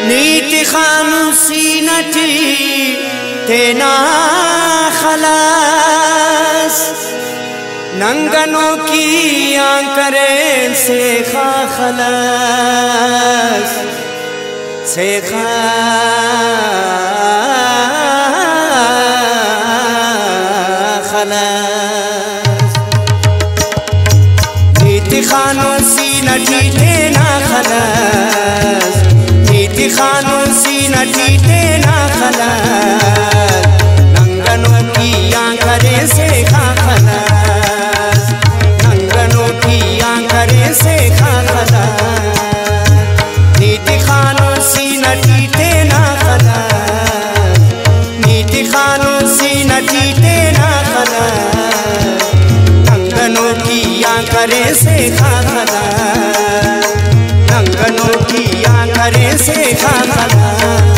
नीति खानुसी नटी तेना खलास नंगनों की आंकरे से खा खलास से खा खलास नीति खानुसी नटी तेना खलास नीति खानुसी नटी तेना खलास नंगनों की आंकरे से खा खलास नंगनों की आंकरे से खा खलास नीति खानुसी नटी तेना खलास नीति खानुसी नटी तेना खलास नंगनों की आंकरे से खा खलास नंगनों की आंकरे से खा खलास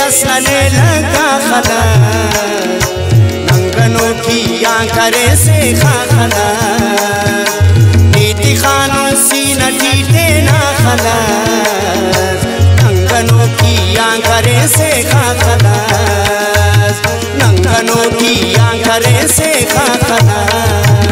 असलने लगा खलास नंगनों की आंकरे से खा खलास नीति खानुसी नटी तेना खलास नंगनों की आंकरे से खा खलास नंगनों की आंकरे से खा खलास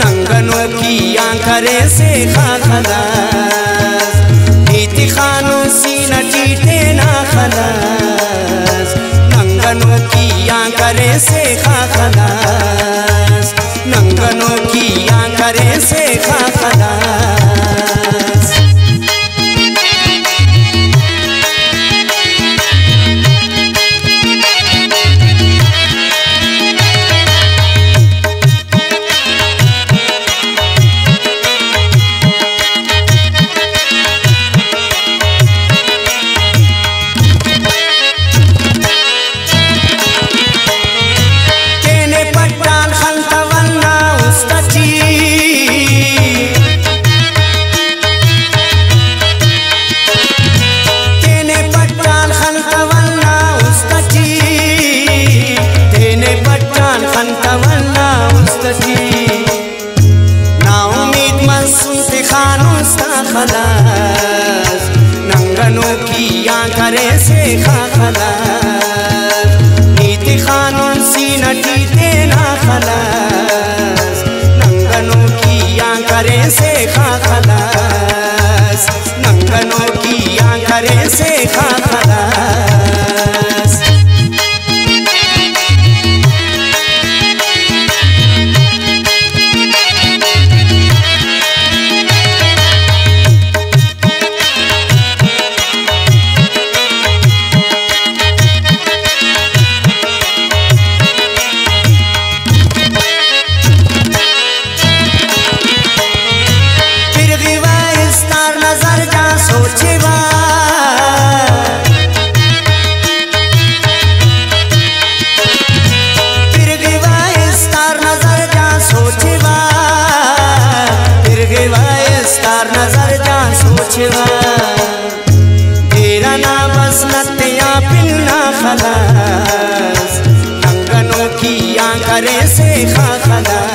नंगनों की आंकरे से खा खलास नीति खानुसी नटी तेना खलास नंगनों की आंकरे से खा खलास नंगनों की आंकरे से खा खलास खलास नंगनों की आंकरे से खा खलास नीति खानुसी नटी तेना खलास नंगनों की आंकरे से खा खलास नंगनों की आंकरे से खा खलास गना बस नत्या पिलना खलास नंगनों की आंकरे से खा खलास।